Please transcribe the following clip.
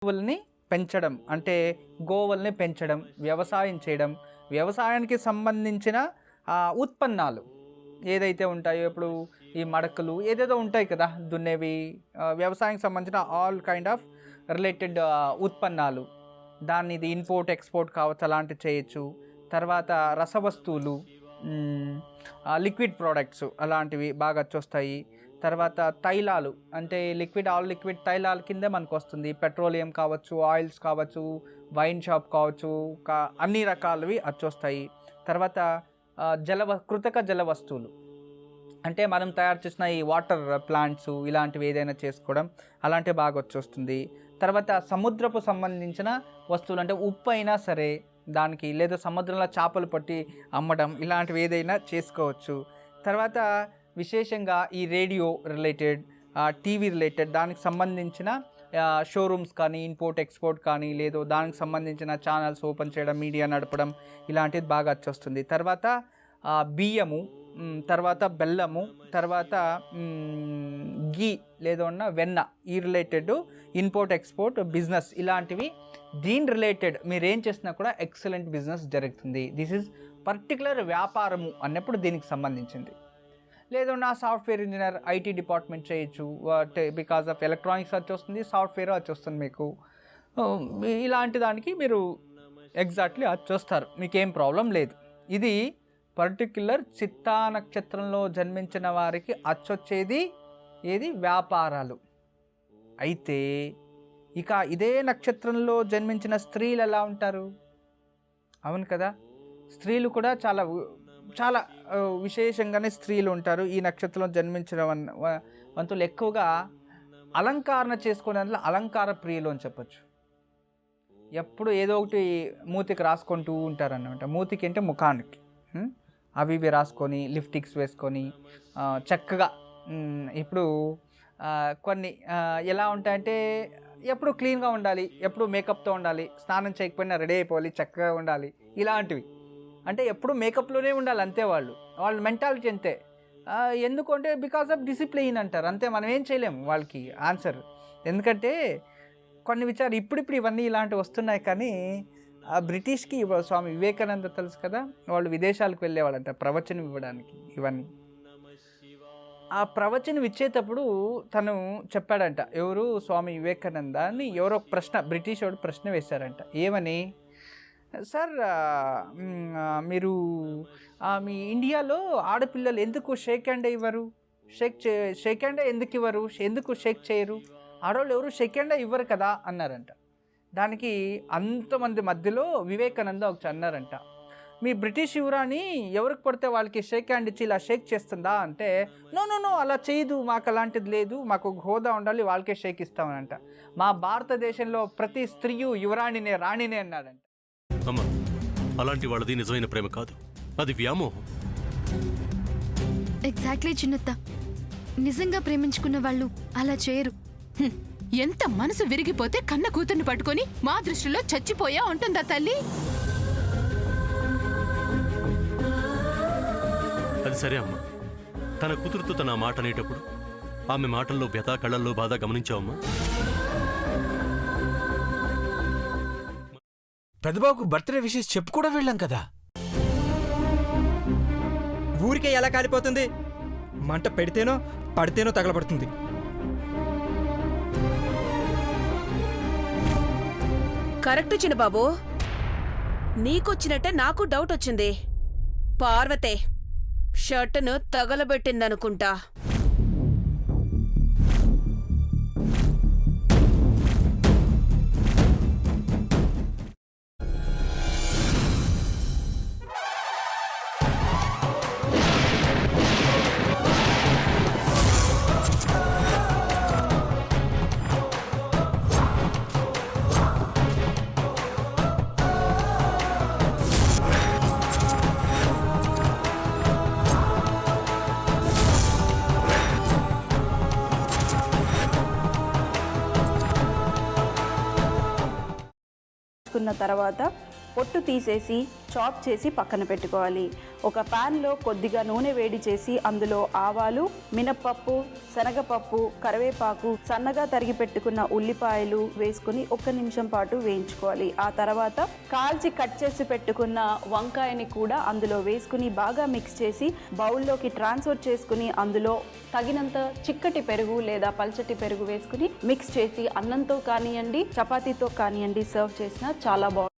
గోవుల్ని పెంచడం అంటే గోవుల్ని పెంచడం, వ్యవసాయం చేయడం, వ్యవసాయానికి సంబంధించిన ఉత్పన్నాలు ఏదైతే ఉంటాయో ఇప్పుడు ఈ మడకలు ఏదేదో ఉంటాయి కదా దున్నేవి, వ్యవసాయానికి సంబంధించిన ఆల్ కైండ్ ఆఫ్ రిలేటెడ్ ఉత్పన్నాలు, దాన్ని ఇది ఇంపోర్ట్ ఎక్స్పోర్ట్ కావచ్చు అలాంటివి చేయొచ్చు. తర్వాత రసవస్తువులు, లిక్విడ్ ప్రోడక్ట్స్ అలాంటివి బాగా వచ్చొస్తాయి. తర్వాత తైలాలు అంటే ఆల్ లిక్విడ్ తైలాల కిందే మనకు వస్తుంది. పెట్రోలియం కావచ్చు, ఆయిల్స్ కావచ్చు, వైన్ షాప్ కావచ్చు, అన్ని రకాలవి వచ్చొస్తాయి. తర్వాత కృతక జల వస్తువులు అంటే మనం తయారు చేసిన ఈ వాటర్ ప్లాంట్స్ ఇలాంటివి ఏదైనా చేసుకోవడం అలాంటివి బాగా వచ్చొస్తుంది. తర్వాత సముద్రపు సంబంధించిన వస్తువులు అంటే ఉప్పు అయినా సరే దానికి, లేదా సముద్రంలో చేపలు పట్టి అమ్మడం ఇలాంటివి ఏదైనా చేసుకోవచ్చు. తర్వాత విశేషంగా ఈ రేడియో రిలేటెడ్, టీవీ రిలేటెడ్ దానికి సంబంధించిన షోరూమ్స్ కానీ, ఇంపోర్ట్ ఎక్స్పోర్ట్ కానీ, లేదు దానికి సంబంధించిన ఛానల్స్ ఓపెన్ చేయడం, మీడియా నడపడం ఇలాంటిది బాగా వచ్చొస్తుంది. తర్వాత బియ్యము, తర్వాత బెల్లము, తర్వాత గీ లేదన్నా వెన్న, ఈ రిలేటెడ్ ఇంపోర్ట్ ఎక్స్పోర్ట్ బిజినెస్ ఇలాంటివి దీని రిలేటెడ్ మీరు ఏం చేసినా కూడా ఎక్సలెంట్ బిజినెస్ జరుగుతుంది. దిస్ ఈజ్ పర్టికులర్ వ్యాపారము అన్నప్పుడు దీనికి సంబంధించింది. లేదన్నా సాఫ్ట్వేర్ ఇంజనీర్, ఐటీ డిపార్ట్మెంట్ చేయొచ్చు. బికాజ్ ఆఫ్ ఎలక్ట్రానిక్స్ వచ్చేస్తుంది, సాఫ్ట్వేర్ వచ్చేస్తుంది మీకు. ఇలాంటి దానికి మీరు ఎగ్జాక్ట్లీ వచ్చేస్తారు, మీకేం ప్రాబ్లం లేదు. ఇది పర్టిక్యులర్ చిత్తా నక్షత్రంలో జన్మించిన వారికి అచ్చొచ్చేది ఏది వ్యాపారాలు. అయితే ఇక ఇదే నక్షత్రంలో జన్మించిన స్త్రీలు ఎలా ఉంటారు? అవును కదా, స్త్రీలు కూడా చాలా చాలా విశేషంగానే స్త్రీలు ఉంటారు. ఈ నక్షత్రంలో జన్మించిన వంతులు ఎక్కువగా అలంకరణ చేసుకునేందులో అలంకార ప్రియులు అని చెప్పచ్చు. ఎప్పుడు ఏదో ఒకటి మూతికి రాసుకుంటూ ఉంటారన్నమాట. మూతికి అంటే ముఖానికి అవి ఇవి రాసుకొని, లిప్స్టిక్స్ వేసుకొని చక్కగా. ఇప్పుడు కొన్ని ఎలా ఉంటాయంటే ఎప్పుడు క్లీన్గా ఉండాలి, ఎప్పుడు మేకప్తో ఉండాలి, స్నానం చేయకపోయినా రెడీ అయిపోవాలి, చక్కగా ఉండాలి. ఇలాంటివి అంటే ఎప్పుడు మేకప్లోనే ఉండాలి అంతే. వాళ్ళ మెంటాలిటీ అంతే. ఎందుకంటే బికాస్ ఆఫ్ డిసిప్లిన్ అంటారు అంతే. మనం ఏం చేయలేము వాళ్ళకి ఆన్సర్. ఎందుకంటే కొన్ని విచారాలు ఇప్పుడు ఇవన్నీ ఇలాంటివి వస్తున్నాయి. కానీ బ్రిటిష్కి స్వామి వివేకానంద తెలుసు కదా, వాళ్ళు విదేశాలకు వెళ్ళేవాళ్ళంట ప్రవచనం ఇవ్వడానికి. ఇవన్నీ ఆ ప్రవచనం ఇచ్చేటప్పుడు తను చెప్పాడంట, ఎవరు స్వామి వివేకానంద అని ఎవరో బ్రిటిష్ వాడు ప్రశ్న వేశారంట. ఏమని, సార్ మీరు మీ ఇండియాలో ఆడపిల్లలు ఎందుకు షేక్ హ్యాండ్ ఇవ్వరు, షేక్ హ్యాండ్ ఎందుకు ఇవ్వరు, ఎందుకు షేక్ చేయరు, ఆడవాళ్ళు ఎవరు షేక్ హ్యాండ్ ఇవ్వరు కదా అన్నారంట. దానికి అంతమంది మధ్యలో వివేకానంద ఒకటి అన్నారంట, మీ బ్రిటిష్ యువరాణి ఎవరికి పడితే వాళ్ళకి షేక్ హ్యాండ్ ఇచ్చి ఇలా షేక్ చేస్తుందా అంటే, నో అలా చేయదు, మాకు అలాంటిది లేదు, మాకు హోదా ఉండాలి, వాళ్ళకే షేక్ ఇస్తామనంట. మా భారతదేశంలో ప్రతి స్త్రీయు యువరాణినే, రాణినే అన్నాడంట. అమ్మా, అలాంటి వాళ్ళది నిజమైన ప్రేమ కాదు, అది వ్యామోహం. ఎగ్జాక్ట్లీ చిన్నత్త, నిజంగా ప్రేమించుకున్న వాళ్ళు అలా చేయరు. ఎంత మనసు విరిగిపోతే కన్న కూతుర్ని పట్టుకొని మా దృష్టిలో చచ్చిపోయా ఉంటుందా తల్లి? అది సరే అమ్మా, తన కూతురుతో తన మాట అనేటప్పుడు ఆమె మాటల్లో వ్యథ, కళ్ళల్లో బాధ గమనించావమ్మా? పెద్దబాబుకు బర్త్డే విషెస్ చెప్పు కూడా వెళ్ళాం కదా. ఊరికే ఎలా కాలిపోతుంది? మంట పెడితేనో పడితేనో తగలబడుతుంది. కరెక్ట్ చిన్నబాబు, నీకొచ్చినట్టే నాకు డౌట్ వచ్చింది. పార్వతే షర్టును తగలబెట్టిందనుకుంటా. కున్న తర్వాత పొట్టు తీసేసి చాప్ చేసి పక్కన పెట్టుకోవాలి. ఒక ప్యాన్లో కొద్దిగా నూనె వేడి చేసి అందులో ఆవాలు, మినప్పప్పు, శనగపప్పు, కరివేపాకు, సన్నగా తరిగి పెట్టుకున్న ఉల్లిపాయలు వేసుకుని 1 నిమిషం పాటు వేయించుకోవాలి. ఆ తర్వాత కాల్చి కట్ చేసి పెట్టుకున్న వంకాయని కూడా అందులో వేసుకుని బాగా మిక్స్ చేసి బౌల్లోకి ట్రాన్స్ఫర్ చేసుకుని అందులో తగినంత చిక్కటి పెరుగు లేదా పల్చటి పెరుగు వేసుకుని మిక్స్ చేసి అన్నంతో కానివ్వండి, చపాతీతో కానివ్వండి సర్వ్ చేసినా చాలా బాగుంటుంది.